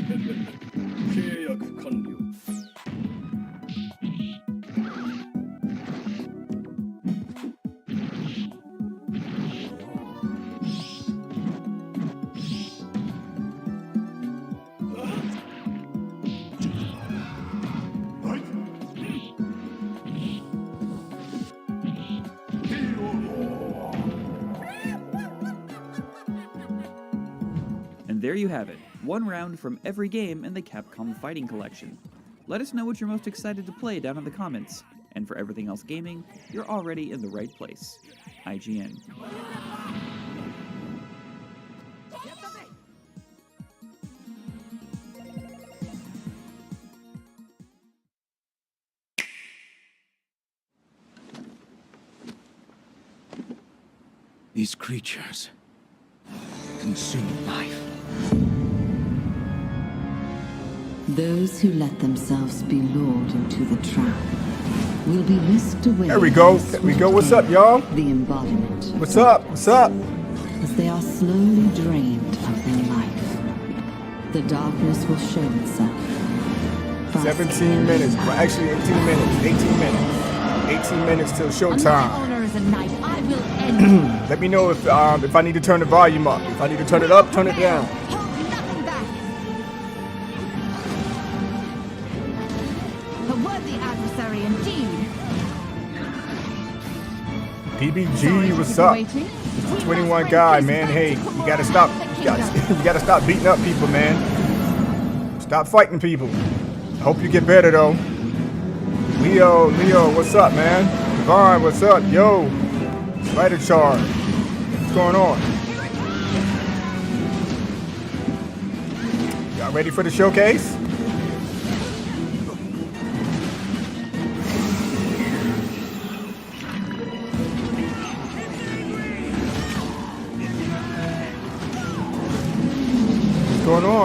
계약 완료. And there you have it, one round from every game in the Capcom Fighting Collection. Let us know what you're most excited to play down in the comments, and for everything else gaming, you're already in the right place. IGN. These creatures consume life. Those who let themselves be lured into the trap will be whisked away. There we go. There we go. What's up, y'all? The embodiment. What's up? What's up? As they are slowly drained of their life, the darkness will show itself. 17 minutes. Well, actually, 18 minutes. 18 minutes. 18 minutes till showtime. Honor is a knife. I will end. Let me know if I need to turn the volume up. If I need to turn it up, turn it down. Hold nothing back. A worthy adversary indeed. PBG, what's up? 21 guy, man. Hey, you gotta stop. You gotta stop beating up people, man. Stop fighting people. I hope you get better though. Leo, what's up, man? Vaughn, what's up? Yo, Spider Charge. What's going on? Y'all ready for the showcase?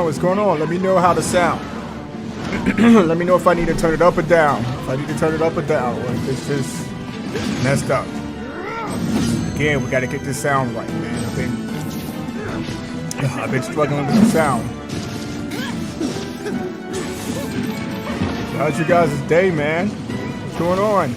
What's going on? Let me know how to sound. Let me know if I need to turn it up or down. If I need to turn it up or down, or if it's just messed up. Again, we gotta get this sound right, man. I've been struggling with the sound. How's you guys' day, man? What's going on?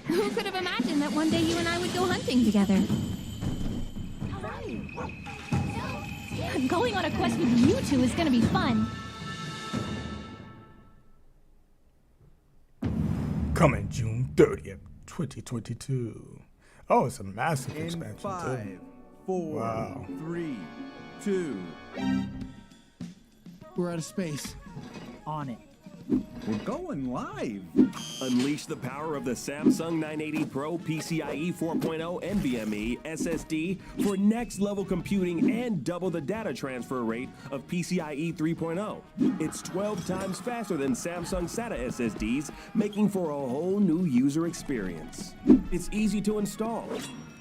Who could have imagined that one day you and I would go hunting together? Going on a quest with you two is gonna be fun. Coming June 30th, 2022. Oh, it's a massive expansion. Five, too. 4, Wow. 3, 2. We're out of space. On it. We're going live. Unleash the power of the Samsung 980 Pro PCIe 4.0 NVMe SSD for next level computing and double the data transfer rate of PCIe 3.0. It's 12 times faster than Samsung SATA SSDs, making for a whole new user experience. It's easy to install.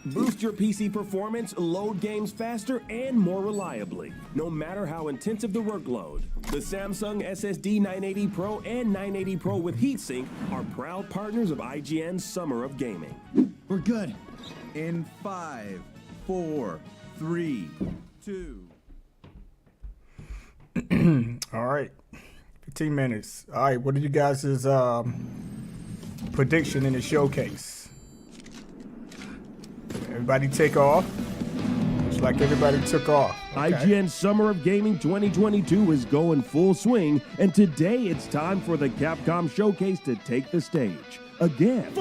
Boost your PC performance, load games faster, and more reliably, no matter how intensive the workload. The Samsung SSD 980 Pro and 980 Pro with heatsink are proud partners of IGN's Summer of Gaming. We're good. In 5, 4, 3, 2. All right. 15 minutes. All right. What are you guys' prediction in the showcase? Everybody take off. Looks like everybody took off. Okay. IGN Summer of Gaming 2022 is going full swing, and today it's time for the Capcom Showcase to take the stage. Again.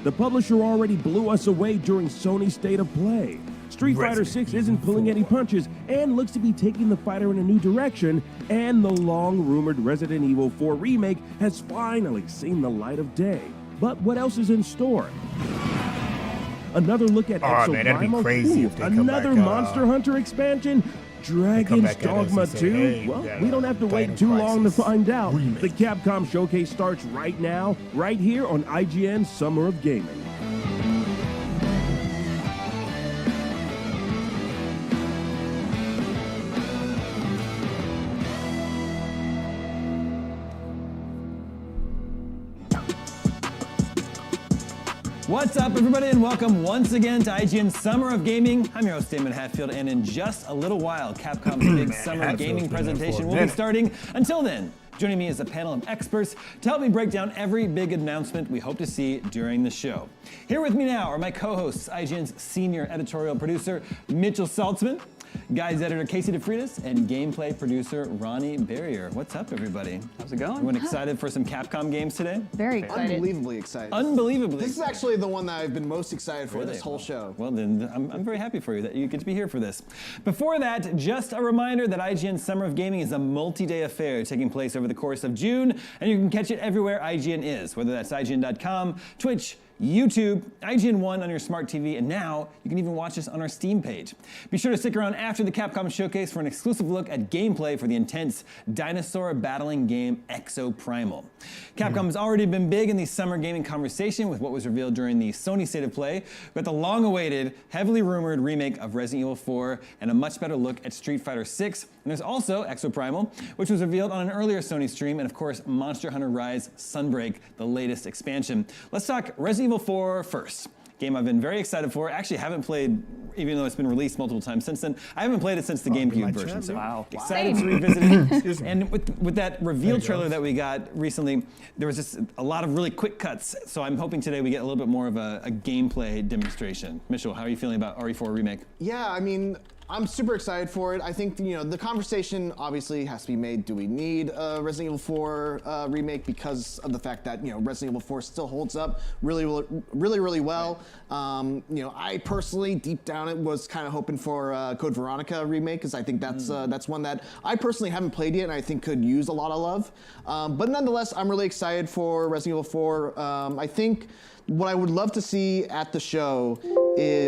The publisher already blew us away during Sony's State of Play. Street Fighter 6 isn't pulling any punches and looks to be taking the fighter in a new direction, and the long-rumored Resident Evil 4 remake has finally seen the light of day. But what else is in store? Another look at Oh man, that'd be crazy if they come back, another Monster Hunter expansion? Dragon's back at us Dogma and say, 2? hey, Well, we got we don't have to wait Titan too long to Crisis find out. remake. The Capcom Showcase starts right now, right here on IGN Summer of Gaming. What's up, everybody, and welcome once again to IGN's Summer of Gaming. I'm your host, Damon Hatfield, and in just a little while, Capcom's big summer gaming presentation will be starting. Until then, joining me is a panel of experts to help me break down every big announcement we hope to see during the show. Here with me now are my co-hosts, IGN's senior editorial producer, Mitchell Saltzman, Guides editor Casey DeFreitas, and gameplay producer Ronnie Barrier. What's up, everybody? How's it going? Everyone excited for some Capcom games today? Very excited. Unbelievably excited. Unbelievably. This is actually the one that I've been most excited for this whole show. Well, then I'm very happy for you that you get to be here for this. Before that, just a reminder that IGN's Summer of Gaming is a multi-day affair taking place over the course of June, and you can catch it everywhere IGN is, whether that's IGN.com, Twitch, YouTube, IGN One on your smart TV, and now you can even watch us on our Steam page. Be sure to stick around after the Capcom showcase for an exclusive look at gameplay for the intense dinosaur battling game Exoprimal. Capcom has already been big in the summer gaming conversation with what was revealed during the Sony State of Play, with the long-awaited, heavily rumored remake of Resident Evil 4 and a much better look at Street Fighter 6. And there's also Exoprimal, which was revealed on an earlier Sony stream, and of course, Monster Hunter Rise Sunbreak, the latest expansion. Let's talk Resident Evil 4 first. Game I've been very excited for. Actually, haven't played, even though it's been released multiple times since then. I haven't played it since the GameCube version. So excited to revisit it. And with that reveal trailer that we got recently, there was just a lot of really quick cuts. So I'm hoping today we get a little bit more of a gameplay demonstration. Mitchell, how are you feeling about RE4 Remake? Yeah, I mean, I'm super excited for it. I think, the conversation obviously has to be made. Do we need a Resident Evil 4 remake because of the fact that, Resident Evil 4 still holds up really well. I personally, deep down, it was kind of hoping for Code Veronica remake because I think that's one that I personally haven't played yet and I think could use a lot of love. But nonetheless, I'm really excited for Resident Evil 4. I think what I would love to see at the show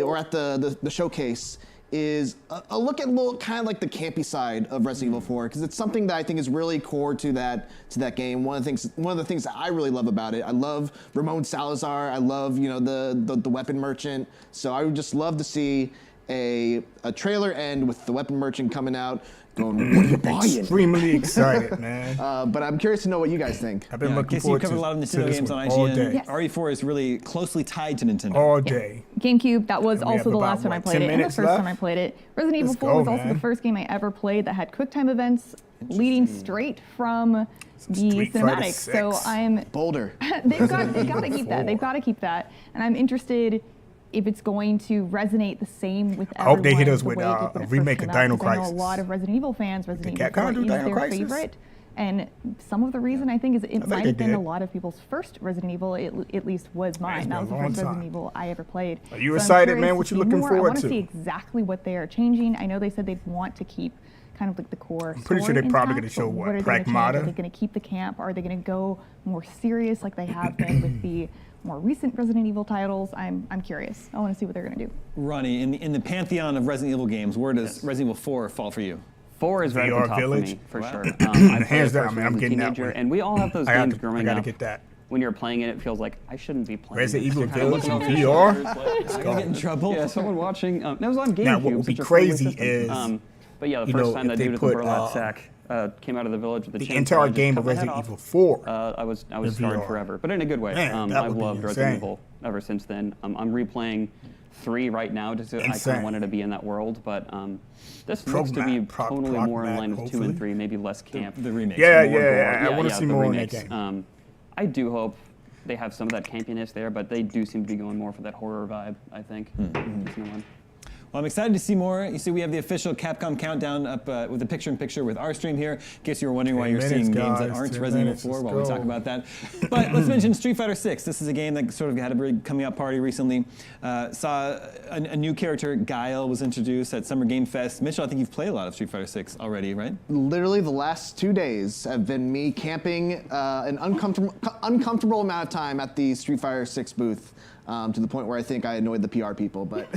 or at the showcase is a look at kind of like the campy side of Resident Evil 4 because it's something that I think is really core to that game. One of the things that I really love about it. I love Ramon Salazar. I love the weapon merchant. So I would just love to see a trailer end with the weapon merchant coming out. Going, what are you buying? Extremely excited, man. But I'm curious to know what you guys think. I've been looking Casey, forward you covered to a lot of Nintendo games on all IGN. day. Yes. RE4 is really closely tied to Nintendo. All day. GameCube, that was And we also have the about, last time I what, played 10 it, and the minutes first left? time I played it. Resident Evil Let's 4 go, was also man. the first game I ever played that had QuickTime events leading straight from the Street Fighter cinematics. So 6. I'm Boulder. they've got to keep that. 4. They've got to keep that. And I'm interested if it's going to resonate the same with I hope they hit everyone us the with way it did when a it remake first of came out, Dino 'cause I know Crisis. a lot of Resident Evil fans. Resident Evil Capcom 4 do is Dino their Crisis? favorite. And some of the reason I think is it like might they have been did. a lot of people's first Resident Evil. It at least was mine. It's That was been the a first long Resident time. Evil I ever played. Are you So I'm excited, curious man? to What you see looking more. forward I want to? to see exactly what they are changing. I know they said they'd want to keep kind of like the core. I'm pretty sure story they're probably intact, gonna show but what, are they gonna change? Pragmata? Are they going to keep the camp? Are they going to go more serious like they have been with the more recent Resident Evil titles? I'm curious. I want to see what they're going to do. Ronnie, in the pantheon of Resident Evil games, where does Resident Evil 4 fall for you? 4 is right at VR the top Village? for me, for Wow. sure. I played Hands it down, first man, when I I'm was a getting that teenager, one. and we all have those I games gotta growing up. get that. When you're playing it, it feels like I shouldn't be playing Resident this. Evil You're kinda Village looking in over your VR? shoulders, like, Am I gonna get in trouble? yeah, someone watching. That was on GameCube. Now, what would be such a friendly crazy system. is, but yeah, the you first know, time if that they dude with the put, burlap sack came out of the village with the The chainsaw entire and just game cut of my head Resident off, Evil 4. I was in scarred VR. forever, but in a good way. Man, that I've would be loved Resident insane. Evil ever since then. I'm replaying 3 right now just because I kind Insane. of wanted to be in that world, but this looks to be totally more in line with 2 and hopefully. 3, maybe less camp. The remake. Yeah, more gore. yeah, I want to see the more in that remakes. game. I do hope they have some of that campiness there, but they do seem to be going more for that horror vibe, I think. Well, I'm excited to see more. You see, we have the official Capcom countdown up with the picture-in-picture with our stream here, in case you were wondering why 10 you're seeing minutes, games that guys, aren't 10 Resident minutes, Evil 4 let's while we go. talk about that. But let's mention Street Fighter 6. This is a game that sort of had a big coming out party recently. Saw a new character, Guile, was introduced at Summer Game Fest. Mitchell, I think you've played a lot of Street Fighter 6 already, right? Literally the last 2 days have been me camping an uncomfortable amount of time at the Street Fighter 6 booth. To the point where I think I annoyed the PR people, but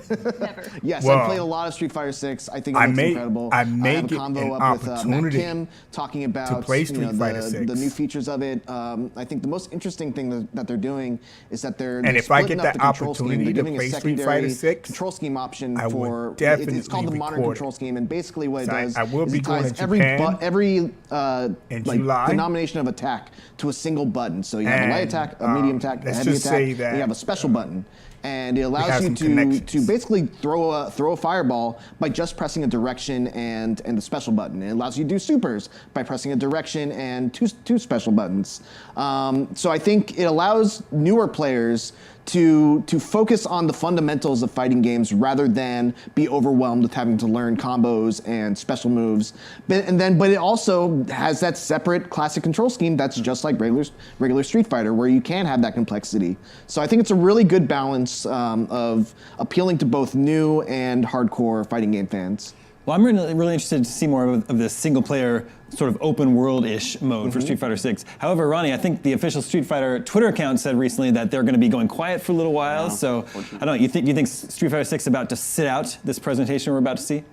yes, Well, I played a lot of Street Fighter 6. I think it looks incredible. I have make a it combo an up with Matt opportunity Kim talking about play Street Fighter 6. the new features of it. I think the most interesting thing that they're doing is that they're if I splitting get up that the control scheme. opportunity They're to giving play a Street secondary Fighter 6, control scheme option I would for definitely it's called the modern record it. control scheme, and basically what it So does I will is be it going ties to every Japan in like July. denomination of attack to a single button. So you have a light And, attack, a medium attack, a let's heavy just attack, say and that, you have a special button. And it has allows you some to connections. basically throw a fireball by just pressing a direction and the special button. It allows you to do supers by pressing a direction and two special buttons. So I think it allows newer players to focus on the fundamentals of fighting games rather than be overwhelmed with having to learn combos and special moves. But it also has that separate classic control scheme that's just like regular Street Fighter, where you can have that complexity. So I think it's a really good balance of appealing to both new and hardcore fighting game fans. Well, I'm really interested to see more of this single-player sort of open world-ish mode for Street Fighter 6. However, Ronnie, I think the official Street Fighter Twitter account said recently that they're going to be going quiet for a little while. So I don't know. You think Street Fighter 6 is about to sit out this presentation we're about to see?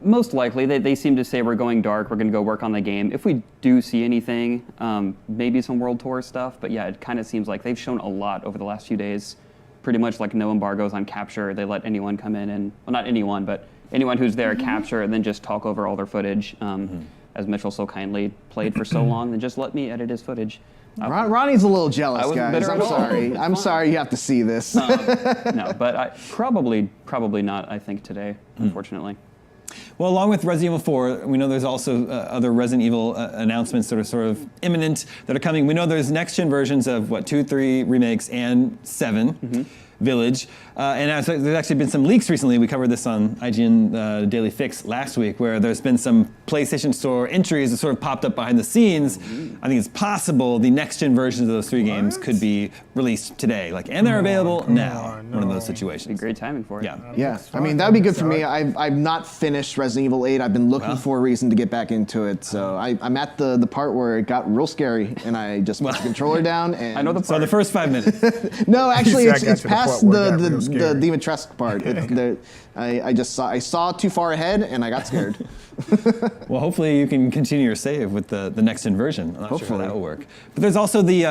Most likely. They seem to say we're going dark, we're going to go work on the game. If we do see anything, maybe some World Tour stuff, but yeah, it kind of seems like they've shown a lot over the last few days. Pretty much like no embargoes on capture. They let anyone come in and, well, not anyone, but anyone who's there capture and then just talk over all their footage. As Mitchell so kindly played for so long, then just let me edit his footage. Ronnie's a little jealous, guys. bitter I'm at all. sorry. I'm sorry you have to see this. No, but probably not, I think, today, unfortunately. Well, along with Resident Evil 4, we know there's also other Resident Evil announcements that are sort of imminent that are coming. We know there's next-gen versions of, 2, 3 remakes and 7. Village. And there's actually been some leaks recently. We covered this on IGN Daily Fix last week, where there's been some PlayStation Store entries that sort of popped up behind the scenes. I think it's possible the next-gen versions of those 3 games could be released today. And they're available now. One of those situations. Great timing for it. Yeah, I mean, that would be good for me. I've not finished Resident Evil 8. I've been looking for a reason to get back into it. So I'm at the part where it got real scary, and I just put the controller down. And I know the part. So the first 5 No, minutes. actually, it's past the the Dimitrescu part. I saw too far ahead, and I got scared. Well, hopefully you can continue your save with the next-gen version. I'm not sure how that will work. But there's also the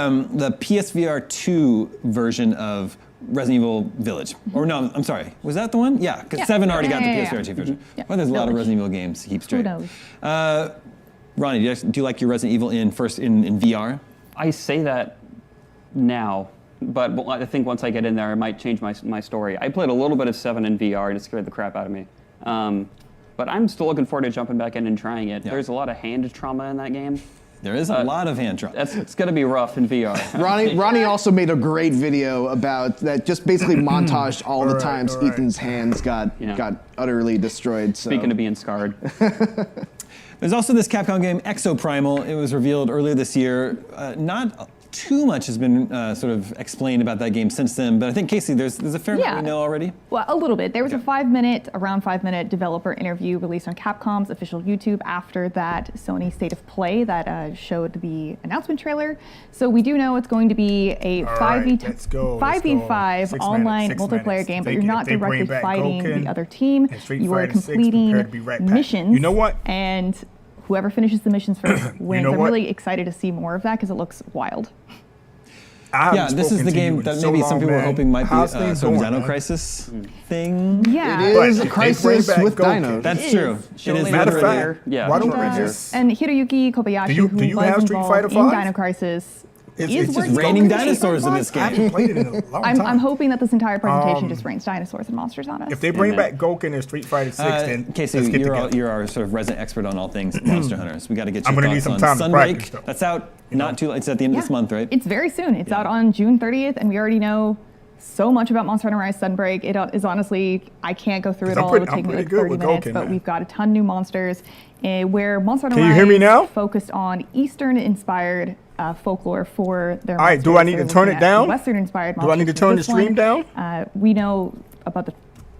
PSVR 2 version of Resident Evil Village. Or no, I'm sorry. Was that the one? Yeah, because 7 already got the PSVR 2 version. Well, there's a lot of Resident Evil games to keep straight. Who knows? Ronnie, do you like your Resident Evil in VR? I say that now, but I think once I get in there, I might change my story. I played a little bit of 7 in VR, and it scared the crap out of me. But I'm still looking forward to jumping back in and trying it. There's a lot of hand trauma in that game. There is a lot of hand trauma. It's going to be rough in VR. Ronnie also made a great video about that, just basically montaged all the times Ethan's hands got utterly destroyed. So. Speaking of being scarred. There's also this Capcom game, Exoprimal. It was revealed earlier this year. Not too much has been sort of explained about that game since then, but I think, Casey, there's a fair amount we know already. Well, a little bit. There was around 5 minute developer interview released on Capcom's official YouTube after that Sony State of Play that showed the announcement trailer. So we do know it's going to be a 5v5 online multiplayer game, but you're not directly fighting the other team. You are completing missions. You know what? And whoever finishes the missions first wins. I'm really excited to see more of that because it looks wild. Yeah, this is the game that maybe some people were hoping might be sort of Dino Crisis thing. Yeah. It is a crisis with Dino. That's true. It is matter of fact. Yeah. Why don't we just... And Hiroyuki Kobayashi, who was involved in Dino Crisis, it's just raining dinosaurs in this game. I haven't played it in a long time. I'm hoping that this entire presentation just rains dinosaurs and monsters on us. If they bring back Gouken in Street Fighter 6, then Casey, you're our sort of resident expert on all things Monster Hunters. We got to get your I'm gonna need thoughts some on time to practice, though. That's out not too. It's at the end of this month, right? It's very soon. It's out on June 30th, and we already know so much about Monster Hunter Rise Sunbreak. It is honestly, I can't go through it all. It would take me like 30 minutes, but we've got a ton of new monsters. Where Monster Hunter Rise focused on Eastern-inspired folklore for their monsters. Do I need to turn it down? Western-inspired monsters. Do I need to turn the stream down? We know about the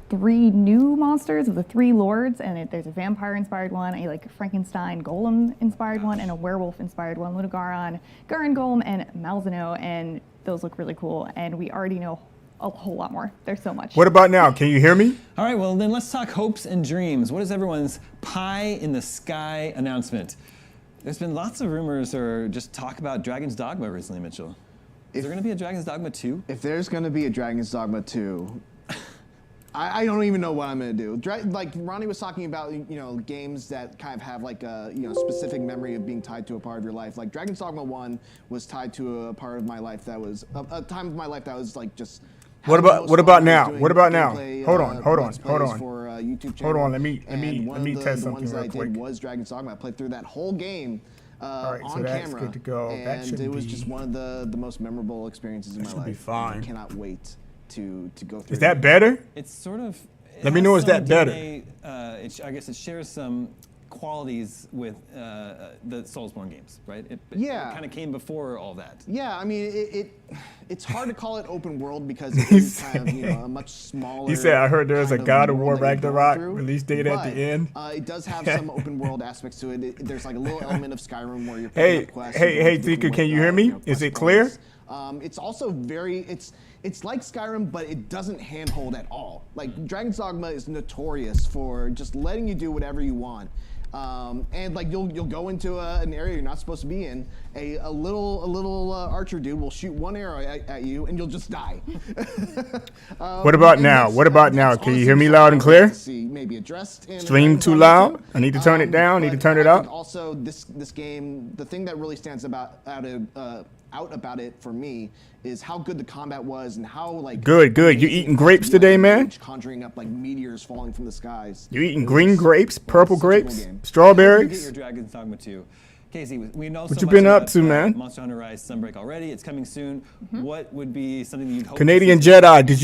3 new monsters of the 3 lords, and there's a vampire-inspired one, a Frankenstein golem-inspired one, and a werewolf-inspired one, Ludagaron, Garen Golem, and Malzeno, and those look really cool, and we already know a whole lot more. There's so much. What about now? Can you hear me? All right, well then let's talk hopes and dreams. What is everyone's pie in the sky announcement? There's been lots of rumors or just talk about Dragon's Dogma recently, Mitchell. Is there going to be a Dragon's Dogma 2? If there's going to be a Dragon's Dogma 2, I don't even know what I'm going to do. Like Ronnie was talking about, games that kind of have like a specific memory of being tied to a part of your life. Like Dragon's Dogma 1 was tied to a part of my life that was a time of my life that was like just What about now? What about now? Hold on. For, YouTube channel. Hold on. Let me test the ones something that I real quick. did was Dragon's Dogma. I played through that whole game All right, on so that's camera, good to go. That and should it was be- just one of the most memorable experiences in my should life. be fine. I cannot wait to go through. Is that better? It's sort of. Let me know, is that better? I guess it shares some qualities with the Soulsborne games, right? It kind of came before all that. Yeah, I mean, it's hard to call it open world because it is kind of a much smaller. He said, "I heard there's a God of War world that you're going Ragnarok through, release date at the end." It does have some open world aspects to it. There's like a little element of Skyrim where you're picking up quests. Hey, Zika, can you hear me? Is it clear? It's also it's like Skyrim, but it doesn't handhold at all. Like Dragon's Dogma is notorious for just letting you do whatever you want. And like you'll go into an area you're not supposed to be in. A little archer dude will shoot one arrow at you, and you'll just die. What about now? What about now? Can you hear me loud and clear? Maybe addressed in Stream too loud? I need to turn it down. Need to turn it up. Also, this game, the thing that really stands out about it for me is how good the combat was and how like Good. You eating grapes today, man? Conjuring up like meteors falling from the skies. You eating green grapes, purple grapes, Get strawberries? your Dragon's Dogma 2. Casey, we know What so you much been up about, to, man? Monster Hunter Rise Sunbreak already. It's coming soon. What would be something that you'd hope Canadian to see? Jedi, did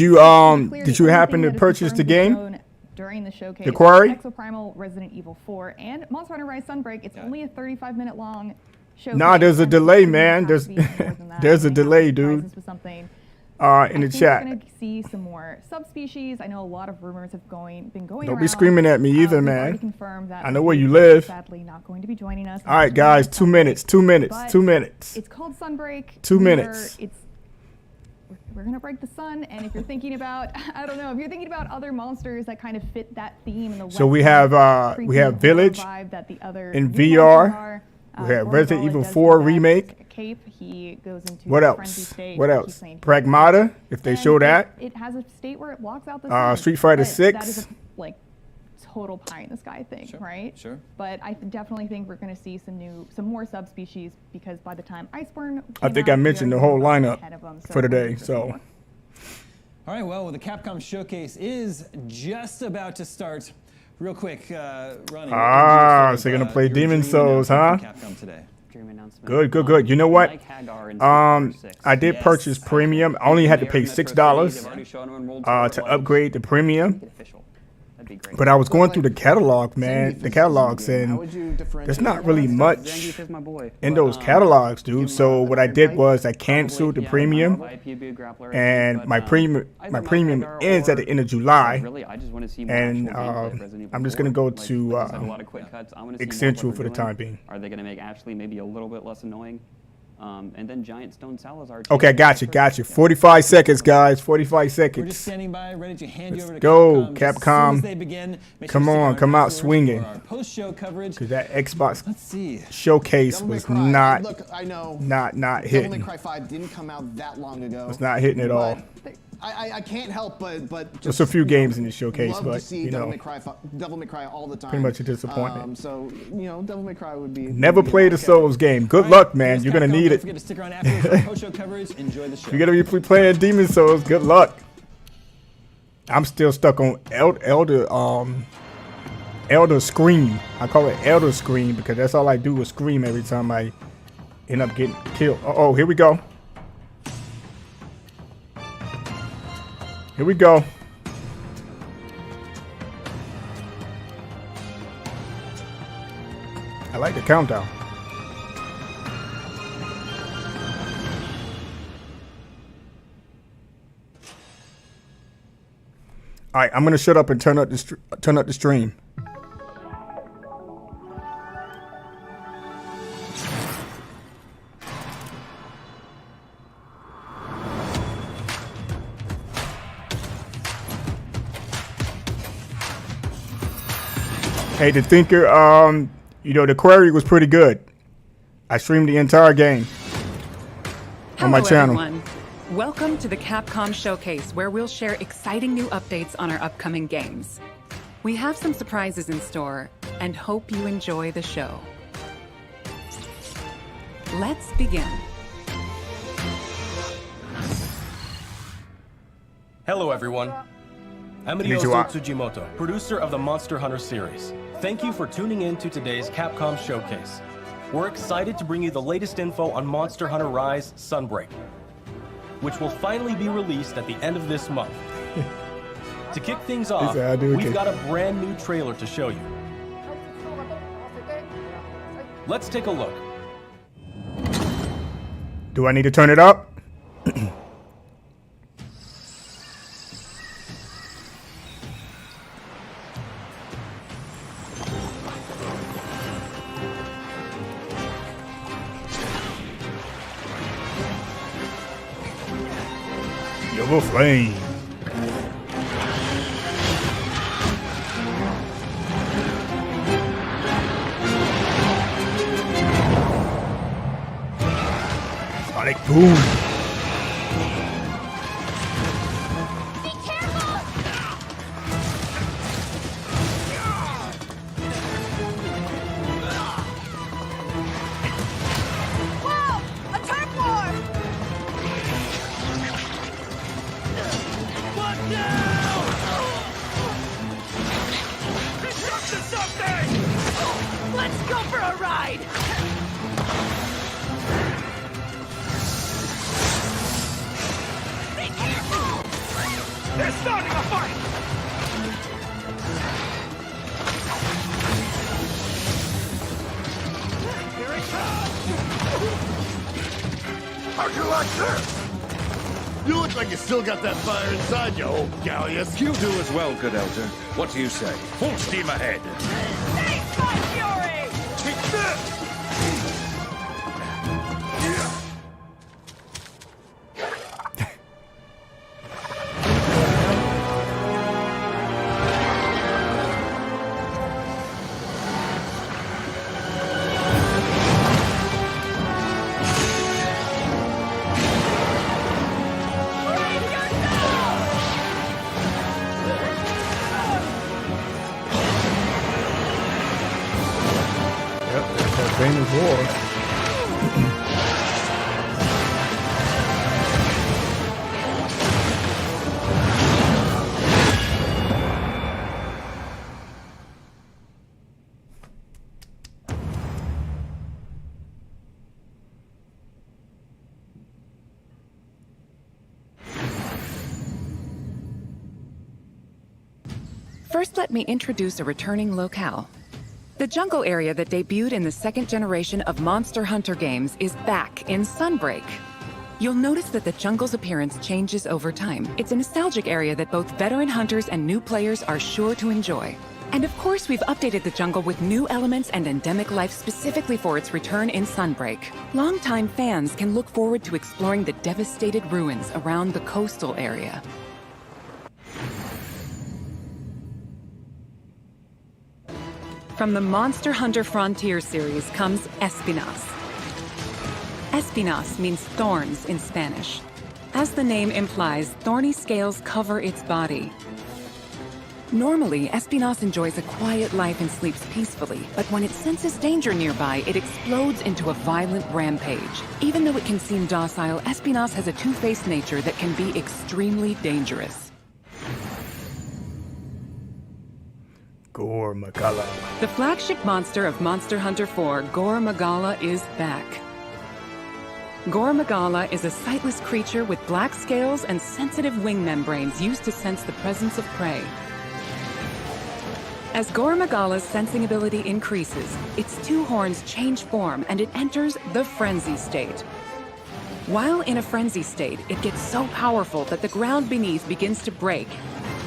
you happen to purchase the game? During the showcase, The Quarry? Exoprimal, Resident Evil 4, and Monster Hunter Rise Sunbreak. It's only a 35-minute long showcase. Nah, there's a and delay, it doesn't man. have There's to be more than that. there's a They have delay, surprises dude. with something. In I the think chat. we're going to see some more subspecies. I know a lot of rumors have been going Don't around. be screaming at me either, We've man. already confirmed that I know where you Luke live. is sadly not going to be joining us. All right, guys, 2 minutes. But 2 minutes. It's called Sunbreak. 2 minutes. We're gonna break the sun, and if you're thinking about, I don't know, if you're thinking about other monsters that kind of fit that theme in the So we have Village in VR. We have Resident Evil 4 remake. Cape, he goes into What a frenzy else? state. What He's else? playing Pragmata, if they and show that. It has a state where it blocks out the sun. Street Fighter but 6. That is a total pie in the sky thing, right? Sure. But I definitely think we're going to see some more subspecies because by the time Iceborne I think I mentioned the whole lineup for today. So. All right, well, the Capcom showcase is just about to start. Real quick, Ronnie. So you're gonna play Demon Souls, huh? Capcom today. Good. You know what? I did purchase premium. I only had to pay $6 to upgrade the premium. But I was going through the catalog, man. The catalogs, and there's not really much in those catalogs, dude. So what I did was I canceled the premium, and my premium ends at the end of July. And I'm just gonna go to Essential for the time being. Are they gonna make Ashley maybe a little bit less annoying? And then Giant Stone Salazar. Okay, I got you. 45 seconds, guys. 45 seconds. We're just standing by, ready to hand you over to go, Capcom. Capcom. As soon as they begin, make Come sure to on, stick come around out afterwards swinging. for our post-show coverage. Because that Xbox Let's see. showcase was not I know. not Devil hitting. May Cry 5 didn't come out that long ago. It's not hitting at all. I can't help but There's a few games in the showcase, love but to see you Devil know, May Cry all the time. pretty much a disappointment. So Devil May Cry would be. Never played a Souls game. Good luck, man. You're gonna need Don't it. forget to stick around afterwards for our post-show coverage. Enjoy the show. You're gonna be playing Demon Souls. Good luck. I'm still stuck on Elder Scream. I call it Elder Scream because that's all I do is scream every time I end up getting killed. Oh, here we go. Here we go. I like the countdown. All right, I'm gonna shut up and turn up the stream. Hey, the Thinker, the query was pretty good. I streamed the entire game on my channel. Everyone. Welcome to the Capcom Showcase, where we'll share exciting new updates on our upcoming games. We have some surprises in store and hope you enjoy the show. Let's begin. Hello, everyone. I'm Ryozo Tsujimoto, producer of the Monster Hunter series. Thank you for tuning in to today's Capcom Showcase. We're excited to bring you the latest info on Monster Hunter Rise Sunbreak, which will finally be released at the end of this month. To kick things off, we've got a brand new trailer to show you. Let's take a look. Do I need to turn it up? Yellow flame. Sonic boom. How'd you like this? You look like you still got that fire inside you, old Gallius. You do as well, good elder. What do you say? Full steam ahead. Taste my fury! Take this! Famous war. First, let me introduce a returning locale. The jungle area that debuted in the second generation of Monster Hunter games is back in Sunbreak. You'll notice that the jungle's appearance changes over time. It's a nostalgic area that both veteran hunters and new players are sure to enjoy. And of course, we've updated the jungle with new elements and endemic life specifically for its return in Sunbreak. Longtime fans can look forward to exploring the devastated ruins around the coastal area. From the Monster Hunter Frontier series comes Espinas. Espinas means thorns in Spanish. As the name implies, thorny scales cover its body. Normally, Espinas enjoys a quiet life and sleeps peacefully, but when it senses danger nearby, it explodes into a violent rampage. Even though it can seem docile, Espinas has a two-faced nature that can be extremely dangerous. Gore Magala. The flagship monster of Monster Hunter 4, Gore Magala, is back. Gore Magala is a sightless creature with black scales and sensitive wing membranes used to sense the presence of prey. As Gore Magala's sensing ability increases, its two horns change form and it enters the frenzy state. While in a frenzy state, it gets so powerful that the ground beneath begins to break,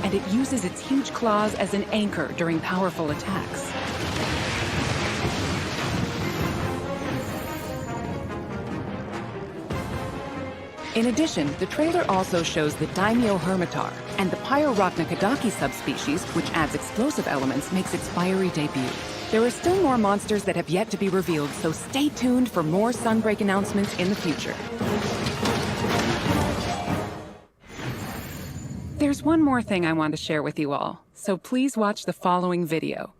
and it uses its huge claws as an anchor during powerful attacks. In addition, the trailer also shows the Daimyo Hermitar, and the Pyrorachna subspecies, which adds explosive elements, makes its fiery debut. There are still more monsters that have yet to be revealed, so stay tuned for more Sunbreak announcements in the future. There's one more thing I want to share with you all, so please watch the following video.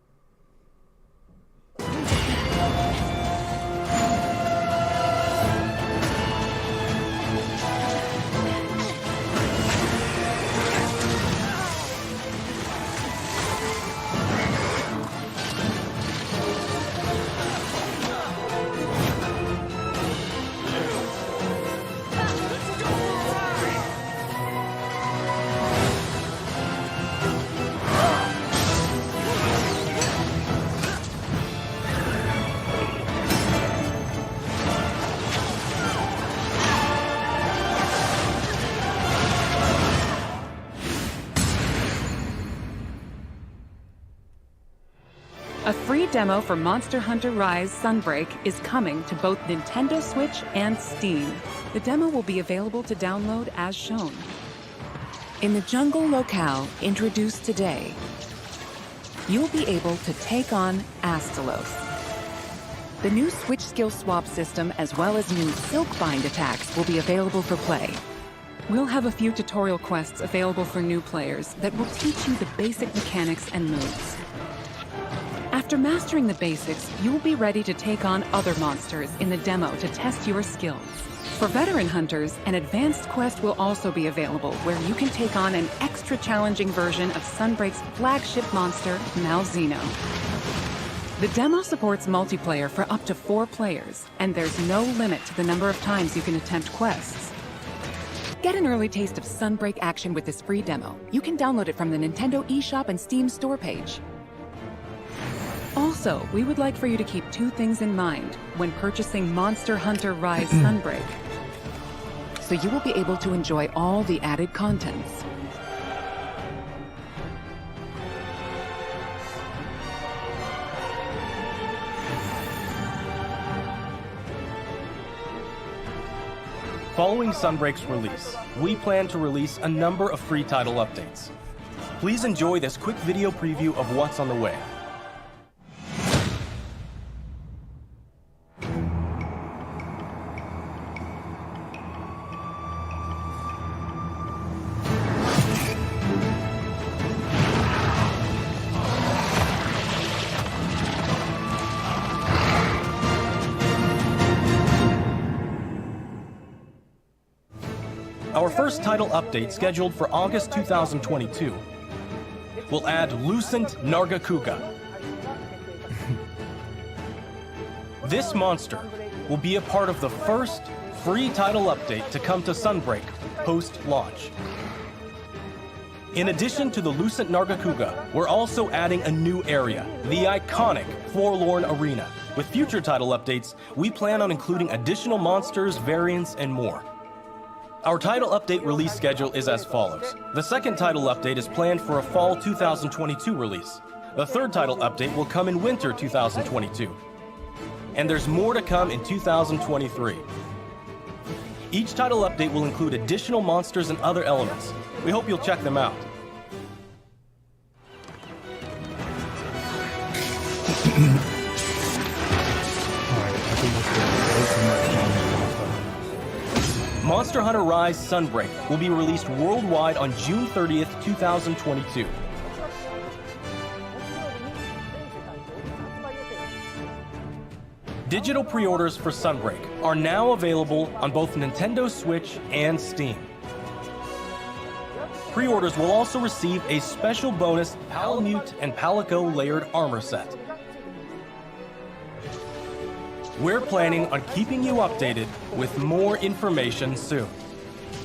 A free demo for Monster Hunter Rise Sunbreak is coming to both Nintendo Switch and Steam. The demo will be available to download as shown. In the jungle locale introduced today, you'll be able to take on Astalos. The new Switch skill swap system as well as new Silkbind attacks will be available for play. We'll have a few tutorial quests available for new players that will teach you the basic mechanics and moves. After mastering the basics, you will be ready to take on other monsters in the demo to test your skills. For veteran hunters, an advanced quest will also be available where you can take on an extra challenging version of Sunbreak's flagship monster, Malzeno. The demo supports multiplayer for up to 4 players, and there's no limit to the number of times you can attempt quests. Get an early taste of Sunbreak action with this free demo. You can download it from the Nintendo eShop and Steam store page. Also, we would like for you to keep 2 things in mind when purchasing Monster Hunter Rise Sunbreak. So you will be able to enjoy all the added contents. Following Sunbreak's release, we plan to release a number of free title updates. Please enjoy this quick video preview of what's on the way. Our first title update, scheduled for August 2022, will add Lucent Nargacuga. This monster will be a part of the first free title update to come to Sunbreak post-launch. In addition to the Lucent Nargacuga, we're also adding a new area, the iconic Forlorn Arena. With future title updates, we plan on including additional monsters, variants, and more. Our title update release schedule is as follows. The second title update is planned for a fall 2022 release. The third title update will come in winter 2022. And there's more to come in 2023. Each title update will include additional monsters and other elements. We hope you'll check them out. Monster Hunter Rise Sunbreak will be released worldwide on June 30th, 2022. Digital pre-orders for Sunbreak are now available on both Nintendo Switch and Steam. Pre-orders will also receive a special bonus Palamute and Palico layered armor set. We're planning on keeping you updated with more information soon.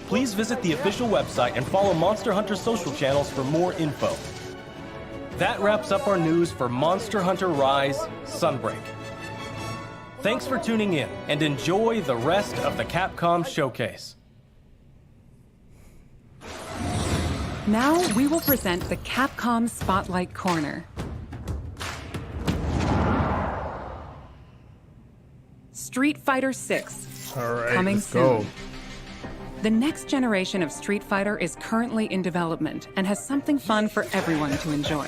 Please visit the official website and follow Monster Hunter social channels for more info. That wraps up our news for Monster Hunter Rise Sunbreak. Thanks for tuning in, and enjoy the rest of the Capcom showcase. Now we will present the Capcom Spotlight Corner. Street Fighter VI, coming soon. Go. The next generation of Street Fighter is currently in development and has something fun for everyone to enjoy.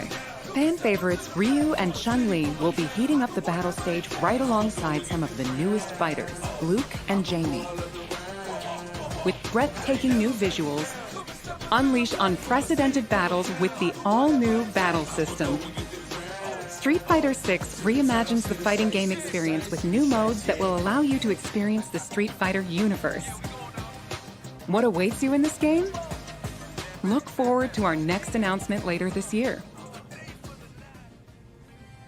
Fan favorites Ryu and Chun-Li will be heating up the battle stage right alongside some of the newest fighters, Luke and Jamie. With breathtaking new visuals, unleash unprecedented battles with the all-new battle system. Street Fighter VI reimagines the fighting game experience with new modes that will allow you to experience the Street Fighter universe. What awaits you in this game? Look forward to our next announcement later this year.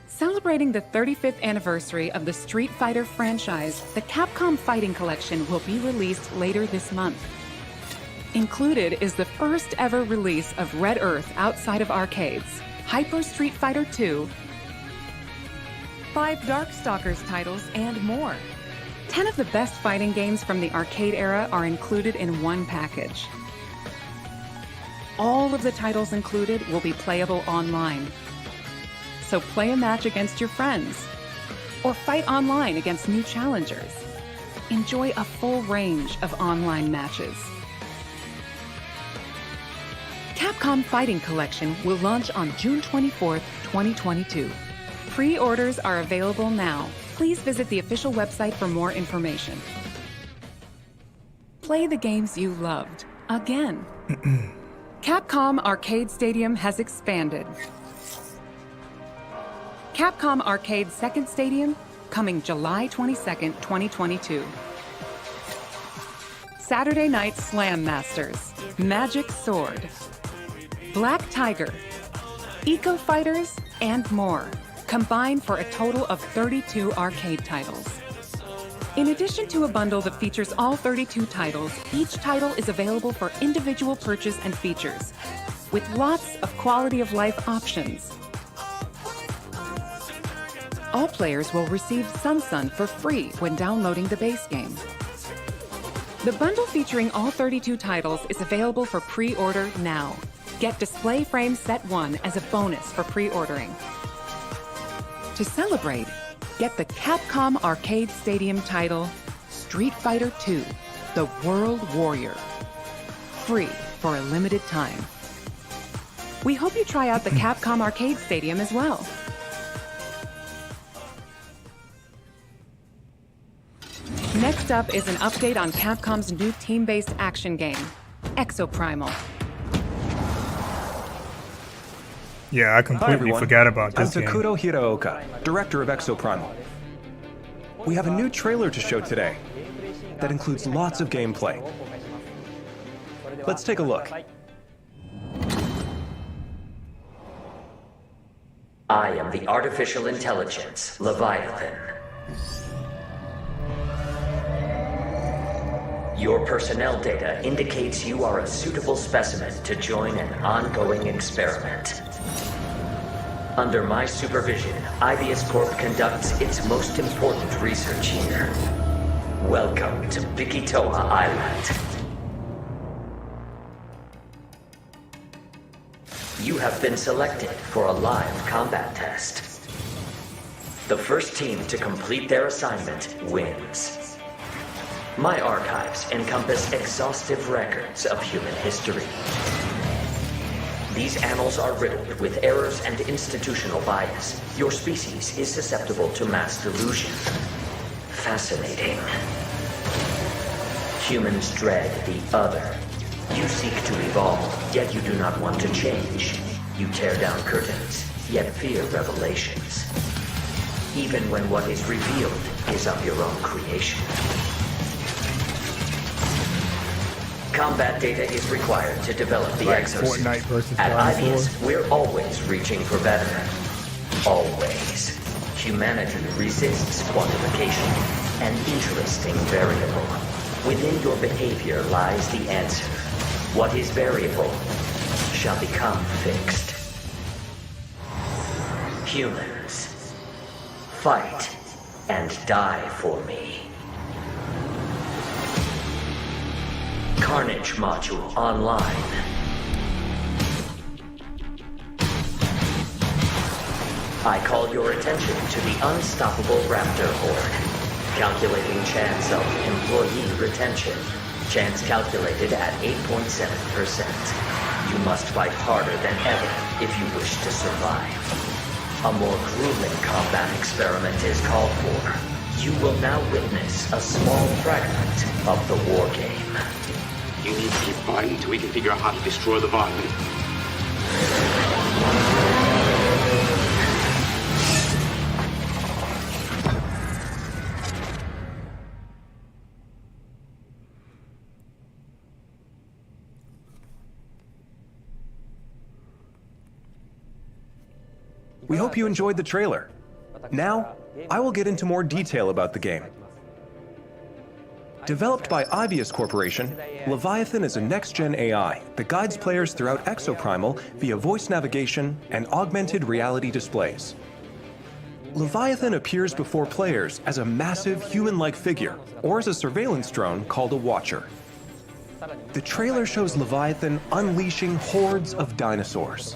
Celebrating the 35th anniversary of the Street Fighter franchise, the Capcom Fighting Collection will be released later this month. Included is the first ever release of Red Earth outside of arcades, Hyper Street Fighter 2, 5 Darkstalkers titles, and more. 10 of the best fighting games from the arcade era are included in one package. All of the titles included will be playable online. so play a match against your friends. Or fight online against new challengers. Enjoy a full range of online matches. Capcom Fighting Collection will launch on June 24th, 2022. Pre-orders are available now. Please visit the official website for more information. Play the games you loved again. Capcom Arcade Stadium has expanded. Capcom Arcade Second Stadium, coming July 22nd, 2022. Saturday Night Slam Masters, Magic Sword, Black Tiger, Eco Fighters, and more, combined for a total of 32 arcade titles. In addition to a bundle that features all 32 titles, each title is available for individual purchase and features, with lots of quality of life options. All players will receive Sun for free when downloading the base game. The bundle featuring all 32 titles is available for pre-order now. Get Display Frame Set 1 as a bonus for pre-ordering. To celebrate, get the Capcom Arcade Stadium title, Street Fighter II, The World Warrior. Free for a limited time. We hope you try out the Capcom Arcade Stadium as well. Next up is an update on Capcom's new team-based action game, Exoprimal. Yeah, I completely forgot about this I'm game. Takuto Hiraoka, director of Exoprimal. We have a new trailer to show today that includes lots of gameplay. Let's take a look. I am the artificial intelligence, Leviathan. Your personnel data indicates you are a suitable specimen to join an ongoing experiment. Under my supervision, Ibius Corp conducts its most important research here. Welcome to Bikitoa Island. You have been selected for a live combat test. The first team to complete their assignment wins. My archives encompass exhaustive records of human history. These annals are riddled with errors and institutional bias. Your species is susceptible to mass delusion. Fascinating. Humans dread the other. You seek to evolve, yet you do not want to change. You tear down curtains, yet fear revelations. Even when what is revealed is of your own creation. Combat data is required to develop the exosuit. Fortnite versus At Dinosaurs. Ibius, we're always reaching for better. Always. Humanity resists quantification, an interesting variable. Within your behavior lies the answer. What is variable shall become fixed. Humans, fight and die for me. Carnage module online. I call your attention to the unstoppable Raptor Horde. Calculating chance of employee retention. Chance calculated at 8.7%. You must fight harder than ever if you wish to survive. A more grueling combat experiment is called for. You will now witness a small fragment of the war game. You need to keep fighting until we can figure out how to destroy the Leviathan. We hope you enjoyed the trailer. Now, I will get into more detail about the game. Developed by Ibius Corporation, Leviathan is a next-gen AI that guides players throughout Exoprimal via voice navigation and augmented reality displays. Leviathan appears before players as a massive human-like figure, or as a surveillance drone called a Watcher. The trailer shows Leviathan unleashing hordes of dinosaurs.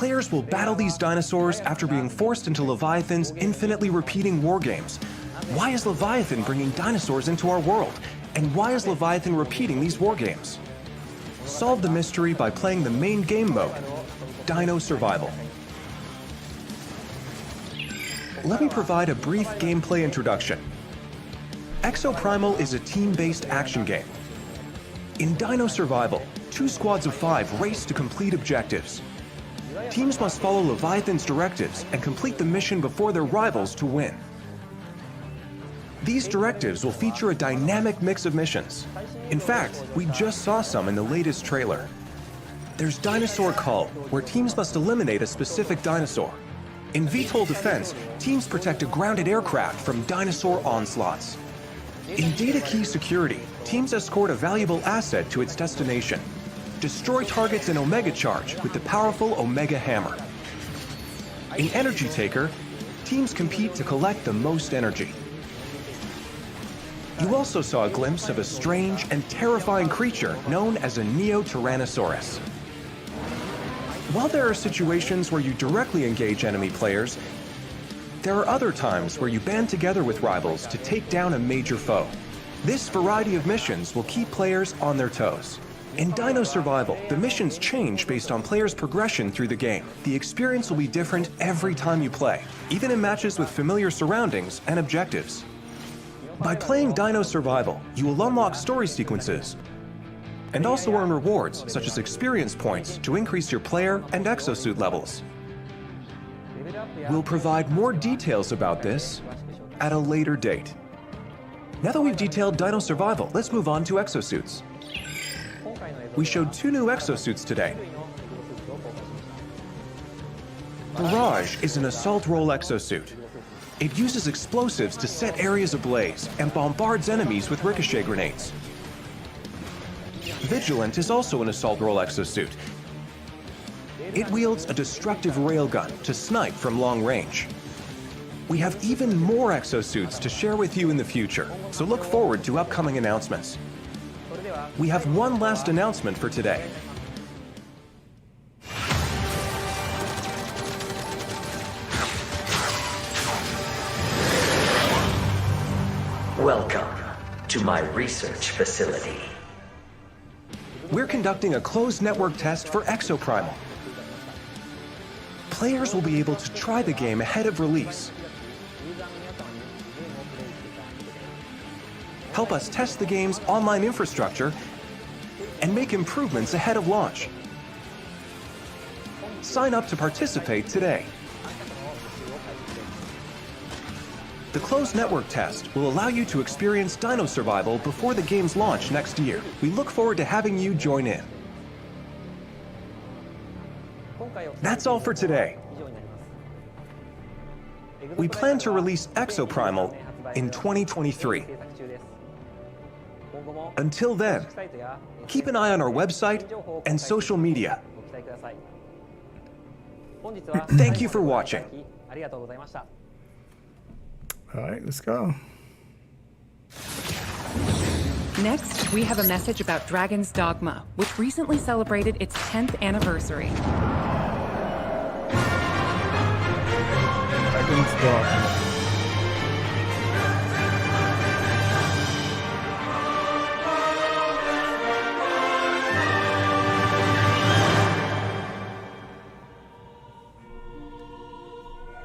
Players will battle these dinosaurs after being forced into Leviathan's infinitely repeating war games. Why is Leviathan bringing dinosaurs into our world? And why is Leviathan repeating these war games? Solve the mystery by playing the main game mode, Dino Survival. Let me provide a brief gameplay introduction. Exoprimal is a team-based action game. In Dino Survival, 2 squads of 5 race to complete objectives. Teams must follow Leviathan's directives and complete the mission before their rivals to win. These directives will feature a dynamic mix of missions. In fact, we just saw some in the latest trailer. There's Dinosaur Cull, where teams must eliminate a specific dinosaur. In VTOL Defense, teams protect a grounded aircraft from dinosaur onslaughts. In Data Key Security, teams escort a valuable asset to its destination. Destroy targets in Omega Charge with the powerful Omega Hammer. In Energy Taker, teams compete to collect the most energy. You also saw a glimpse of a strange and terrifying creature known as a Neo-Tyrannosaurus. While there are situations where you directly engage enemy players, there are other times where you band together with rivals to take down a major foe. This variety of missions will keep players on their toes. In Dino Survival, the missions change based on players' progression through the game. The experience will be different every time you play, even in matches with familiar surroundings and objectives. By playing Dino Survival, you will unlock story sequences and also earn rewards such as experience points to increase your player and exosuit levels. We'll provide more details about this at a later date. Now that we've detailed Dino Survival, let's move on to exosuits. We showed 2 new exosuits today. Barrage is an assault role exosuit. It uses explosives to set areas ablaze and bombards enemies with ricochet grenades. Vigilant is also an assault role exosuit. It wields a destructive railgun to snipe from long range. We have even more exosuits to share with you in the future, so look forward to upcoming announcements. We have one last announcement for today. Welcome to my research facility. We're conducting a closed network test for Exoprimal. Players will be able to try the game ahead of release. Help us test the game's online infrastructure and make improvements ahead of launch. Sign up to participate today. The closed network test will allow you to experience Dino Survival before the game's launch next year. We look forward to having you join in. That's all for today. We plan to release Exoprimal in 2023. Until then, keep an eye on our website and social media. Thank you for watching. All right, let's go. Next, we have a message about Dragon's Dogma, which recently celebrated its 10th anniversary. Dragon's Dogma.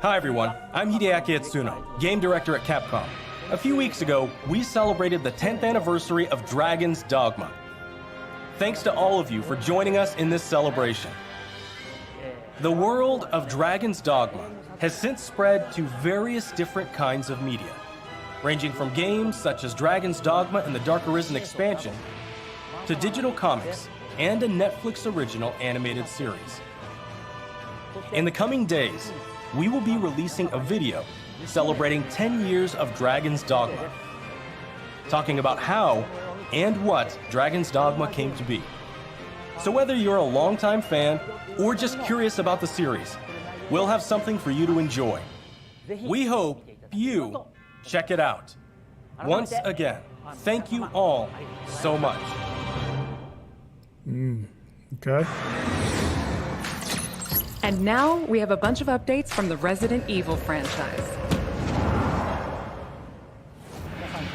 Hi everyone, I'm Hideaki Itsuno, game director at Capcom. A few weeks ago, we celebrated the 10th anniversary of Dragon's Dogma. Thanks to all of you for joining us in this celebration. The world of Dragon's Dogma has since spread to various different kinds of media, ranging from games such as Dragon's Dogma and the Dark Arisen expansion, to digital comics and a Netflix original animated series. In the coming days, we will be releasing a video celebrating 10 years of Dragon's Dogma, talking about how and what Dragon's Dogma came to be. So whether you're a longtime fan or just curious about the series, we'll have something for you to enjoy. We hope you check it out. Once again, thank you all so much. Okay. And now we have a bunch of updates from the Resident Evil franchise.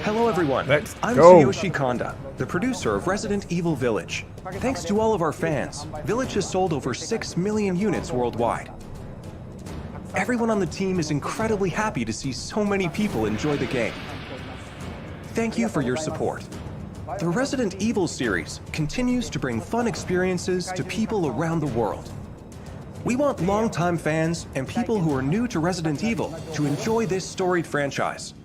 Hello everyone, I'm go. Tsuyoshi Kanda, the producer of Resident Evil Village. Thanks to all of our fans, Village has sold over 6 million units worldwide. Everyone on the team is incredibly happy to see so many people enjoy the game. Thank you for your support. The Resident Evil series continues to bring fun experiences to people around the world. We want longtime fans and people who are new to Resident Evil to enjoy this storied franchise.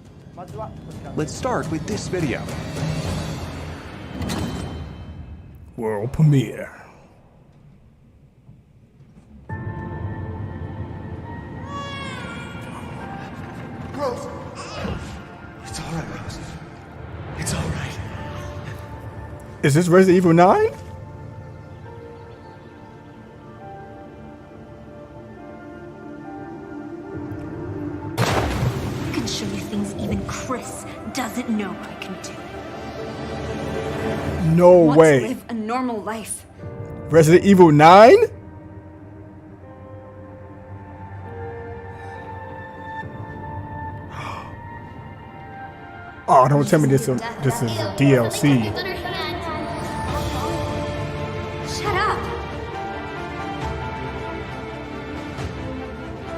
Let's start with this video. World premiere. Rose! It's all right, Rose. It's all right. Is this Resident Evil 9? I can show you things even Chris doesn't know I can do. No Want way. to live a normal life. Resident Evil 9? Oh, don't tell me this is a DLC. Shut up.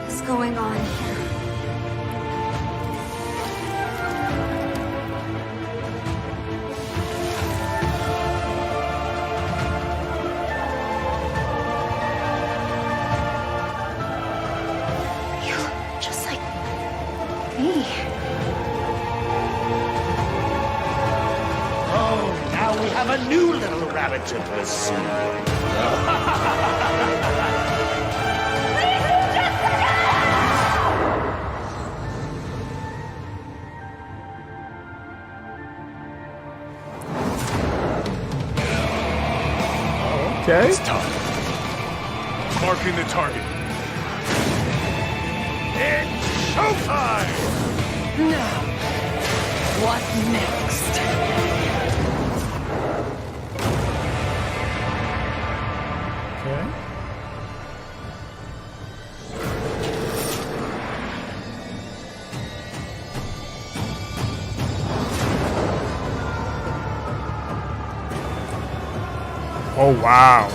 What's going on here? You look just like me. Oh, now we have a new little rabbit to pursue. Okay. It's time. Marking the target. It's showtime! Now, what next? Okay. Oh, wow.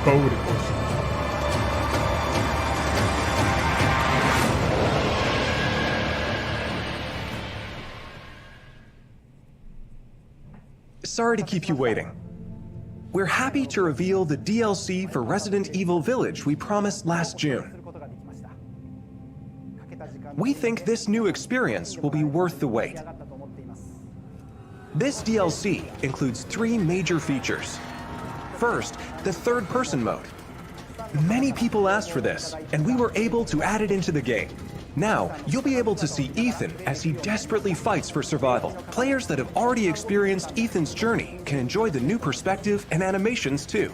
Code. Sorry to keep you waiting. We're happy to reveal the DLC for Resident Evil Village we promised last June. We think this new experience will be worth the wait. This DLC includes 3 major features. First, the third-person mode. Many people asked for this, and we were able to add it into the game. Now, you'll be able to see Ethan as he desperately fights for survival. Players that have already experienced Ethan's journey can enjoy the new perspective and animations too.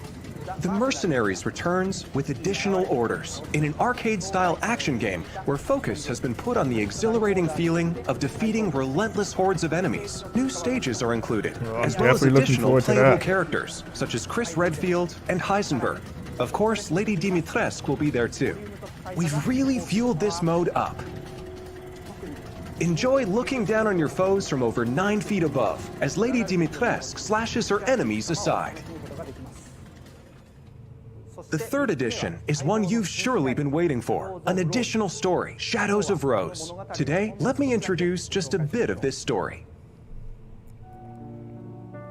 The Mercenaries returns with additional orders in an arcade-style action game where focus has been put on the exhilarating feeling of defeating relentless hordes of enemies. New stages are included, as well as additional playable characters such as Chris Redfield and Heisenberg. Of course, Lady Dimitrescu will be there too. We've really fueled this mode up. Enjoy looking down on your foes from over 9 feet above as Lady Dimitrescu slashes her enemies aside. The third edition is one you've surely been waiting for, an additional story, Shadows of Rose. Today, let me introduce just a bit of this story.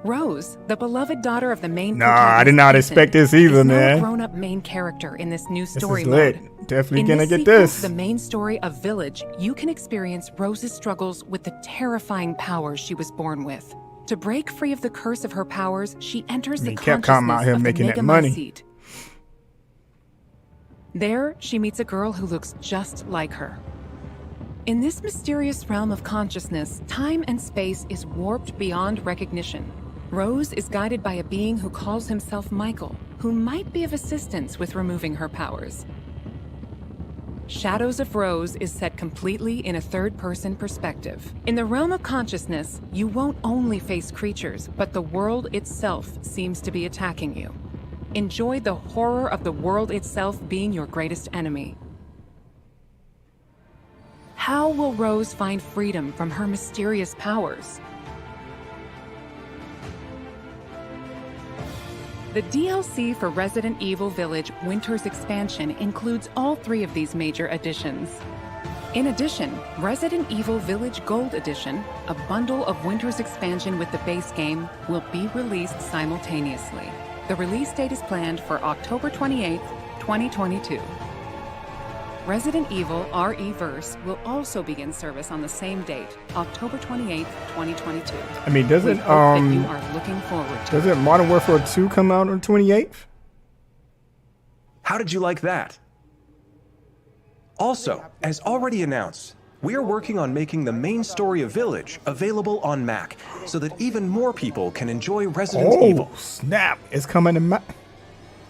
Rose, the beloved daughter of the main Nah, I did not expect this either, man. A grown-up main character in this new story This is lit. mode. Definitely In gonna this get sequel this. to the main story of Village, you can experience Rose's struggles with the terrifying powers she was born with. To break free of the curse of her powers, she enters the Capcom out consciousness here of the making that Mega money. Mycete. There, she meets a girl who looks just like her. In this mysterious realm of consciousness, time and space is warped beyond recognition. Rose is guided by a being who calls himself Michael, who might be of assistance with removing her powers. Shadows of Rose is set completely in a third-person perspective. In the realm of consciousness, you won't only face creatures, but the world itself seems to be attacking you. Enjoy the horror of the world itself being your greatest enemy. How will Rose find freedom from her mysterious powers? The DLC for Resident Evil Village Winter's Expansion includes all 3 of these major additions. In addition, Resident Evil Village Gold Edition, a bundle of Winter's Expansion with the base game, will be released simultaneously. The release date is planned for October 28th, 2022. Resident Evil RE-Verse will also begin service on the same date, October 28th, 2022. I mean, doesn't you are looking forward to doesn't Modern Warfare 2 come out on 28th? How did you like that? Also, as already announced, we are working on making the main story of Village available on Mac, so that even more people can enjoy Resident Evil. Oh, snap. It's coming to Mac.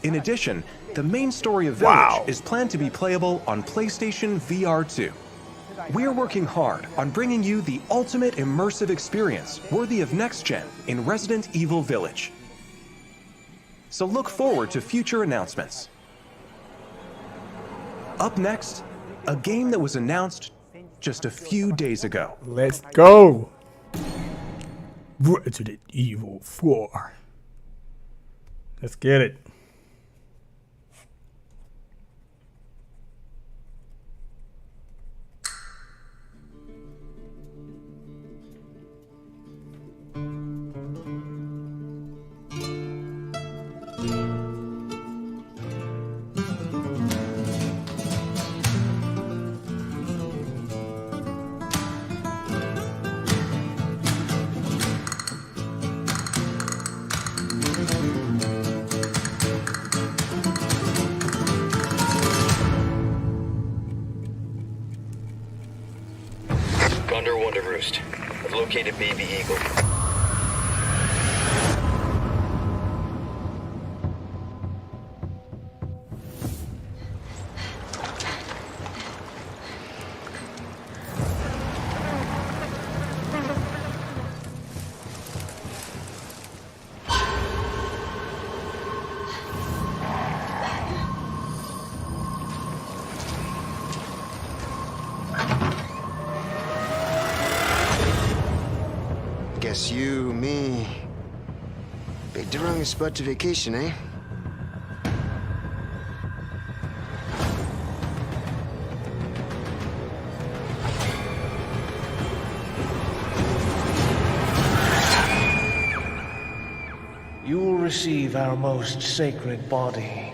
In addition, the main story of Village is planned to be playable on PlayStation VR 2. We are working hard on bringing you the ultimate immersive experience worthy of next-gen in Resident Evil Village. So look forward to future announcements. Up next, a game that was announced just a few days ago. Let's go. Resident Evil 4. Let's get it. Condor 1 to Roost. I've located Baby Eagle. Guess you, me, picked the wrong spot to vacation, eh? You will receive our most sacred body.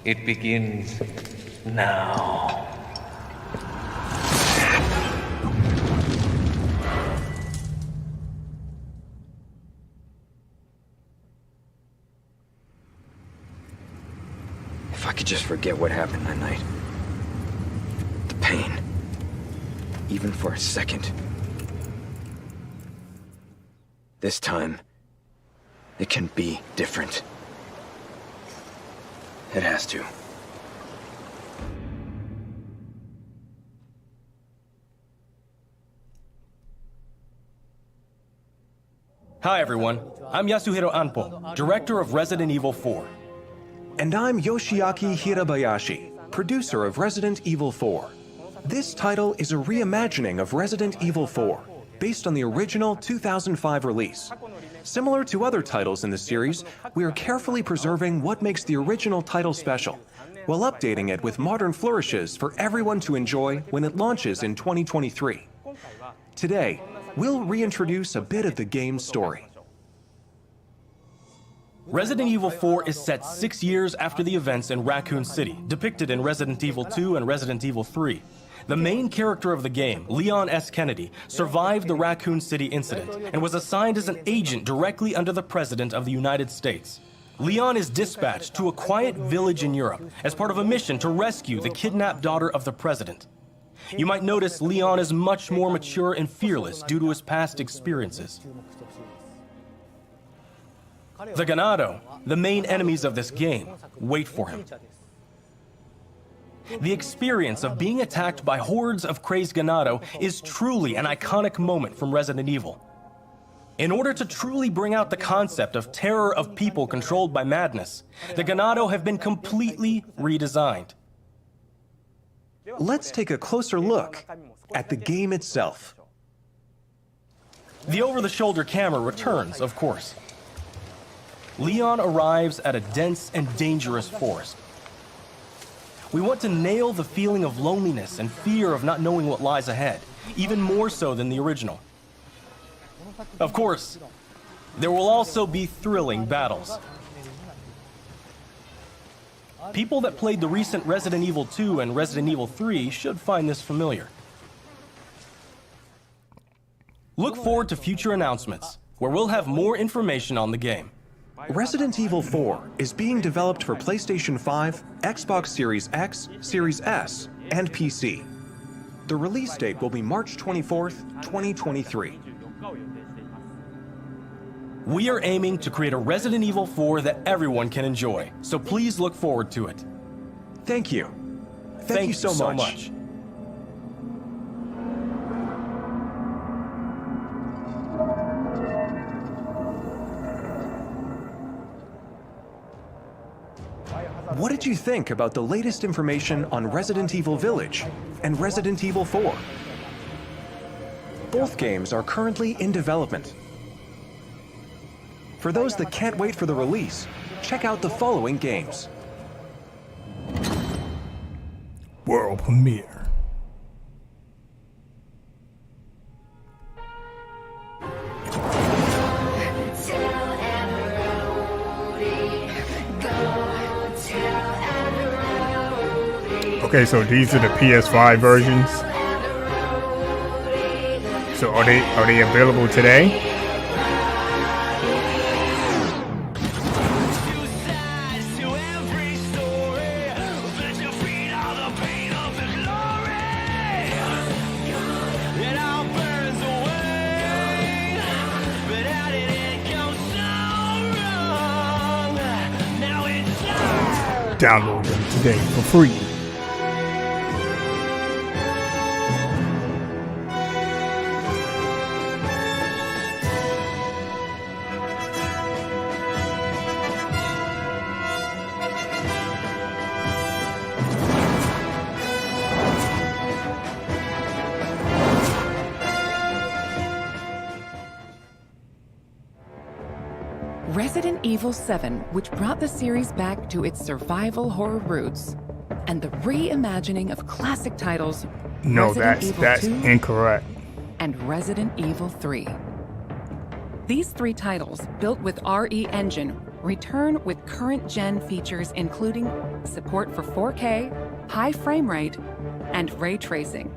It begins now. If I could just forget what happened that night. The pain. Even for a second. This time, it can be different. It has to. Hi everyone, I'm Yasuhiro Anpo, director of Resident Evil 4. And I'm Yoshiaki Hirabayashi, producer of Resident Evil 4. This title is a reimagining of Resident Evil 4, based on the original 2005 release. Similar to other titles in the series, we are carefully preserving what makes the original title special, while updating it with modern flourishes for everyone to enjoy when it launches in 2023. Today, we'll reintroduce a bit of the game's story. Resident Evil 4 is set 6 years after the events in Raccoon City, depicted in Resident Evil 2 and Resident Evil 3. The main character of the game, Leon S. Kennedy, survived the Raccoon City incident and was assigned as an agent directly under the President of the United States. Leon is dispatched to a quiet village in Europe as part of a mission to rescue the kidnapped daughter of the President. You might notice Leon is much more mature and fearless due to his past experiences. The Ganado, the main enemies of this game, wait for him. The experience of being attacked by hordes of crazed ganado is truly an iconic moment from Resident Evil. In order to truly bring out the concept of terror of people controlled by madness, the ganado have been completely redesigned. Let's take a closer look at the game itself. The over-the-shoulder camera returns, of course. Leon arrives at a dense and dangerous forest. We want to nail the feeling of loneliness and fear of not knowing what lies ahead, even more so than the original. Of course, there will also be thrilling battles. People that played the recent Resident Evil 2 and Resident Evil 3 should find this familiar. Look forward to future announcements, where we'll have more information on the game. Resident Evil 4 is being developed for PlayStation 5, Xbox Series X, Series S, and PC. The release date will be March 24th, 2023. We are aiming to create a Resident Evil 4 that everyone can enjoy, so please look forward to it. Thank you. Thank you so much. What did you think about the latest information on Resident Evil Village and Resident Evil 4? Both games are currently in development. For those that can't wait for the release, check out the following games. World premiere. Okay, so these are the PS5 versions. So are they available today? Download them today for free. Resident Evil 7, which brought the series back to its survival horror roots, and the reimagining of classic titles No, Resident Evil that's 2 incorrect. and Resident Evil 3. These three titles, built with RE Engine, return with current-gen features including support for 4K, high frame rate, and ray tracing,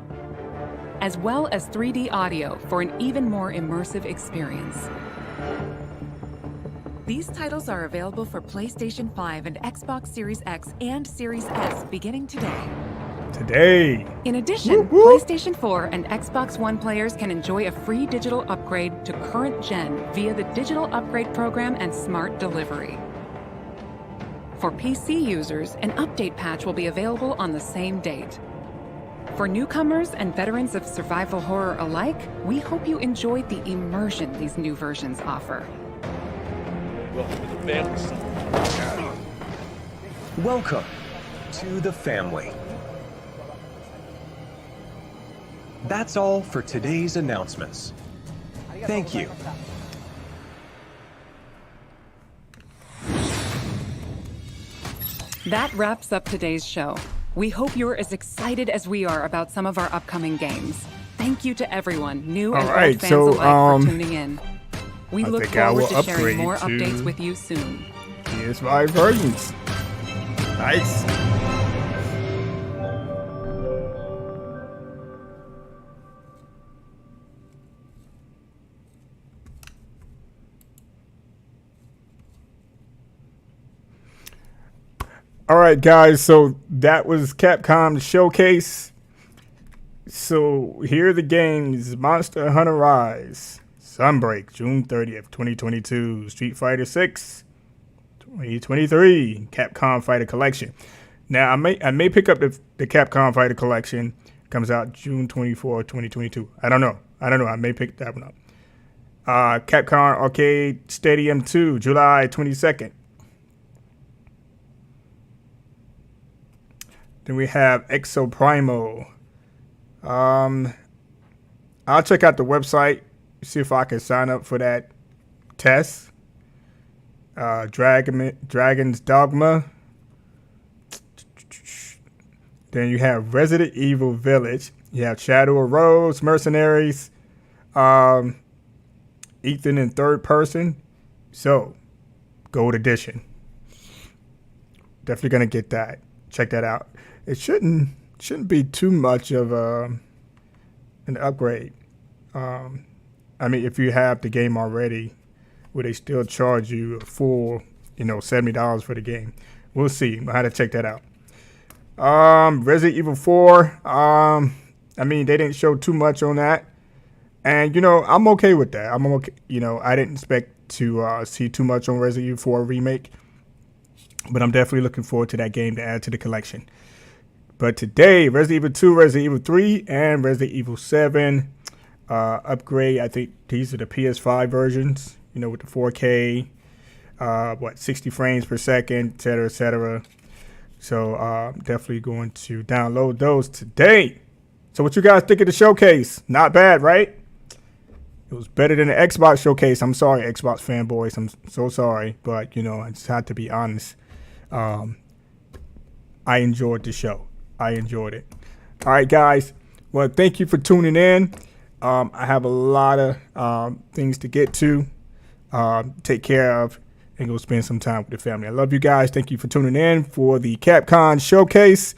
as well as 3D audio for an even more immersive experience. These titles are available for PlayStation 5 and Xbox Series X and Series S beginning today. In addition, PlayStation 4 and Xbox One players can enjoy a free digital upgrade to current gen via the Digital Upgrade Program and Smart Delivery. For PC users, an update patch will be available on the same date. For newcomers and veterans of survival horror alike, we hope you enjoyed the immersion these new versions offer. Welcome to the family. That's all for today's announcements. Thank you. That wraps up today's show. We hope you're as excited as we are about some of our upcoming games. Thank you to everyone, new and old fans alike, for tuning in. We look forward to sharing more updates with you soon. PS5 versions. Nice. All right, guys, so that was Capcom Showcase. So here are the games: Monster Hunter Rise, Sunbreak, June 30th, 2022, Street Fighter 6, 2023, Capcom Fighter Collection. Now, I may pick up the Capcom Fighter Collection. Comes out June 24, 2022. I don't know. I may pick that one up. Capcom Arcade Stadium 2, July 22nd. Then we have Exoprimal. I'll check out the website, see if I can sign up for that test. Dragon's Dogma. Then you have Resident Evil Village. You have Shadow of Rose, Mercenaries, Ethan in third person. So, Gold Edition. Definitely gonna get that. Check that out. It shouldn't be too much of an upgrade. I mean, if you have the game already, will they still charge you a full, $70 for the game? We'll see. I'll have to check that out. Resident Evil 4. I mean, they didn't show too much on that, and I'm okay with that. I'm okay. I didn't expect to see too much on Resident Evil 4 remake, but I'm definitely looking forward to that game to add to the collection. But today, Resident Evil 2, Resident Evil 3, and Resident Evil 7 upgrade. I think these are the PS5 versions. With the 4K, 60 frames per second, etc., etc. So definitely going to download those today. So what you guys think of the showcase? Not bad, right? It was better than the Xbox showcase. I'm sorry, Xbox fanboys. I'm so sorry. But, I just had to be honest. I enjoyed the show. I enjoyed it. All right, guys. Well, thank you for tuning in. I have a lot of things to get to, take care of, and go spend some time with the family. I love you guys. Thank you for tuning in for the Capcom showcase,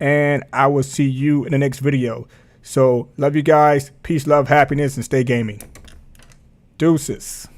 and I will see you in the next video. So, love you guys. Peace, love, happiness, and stay gaming. Deuces.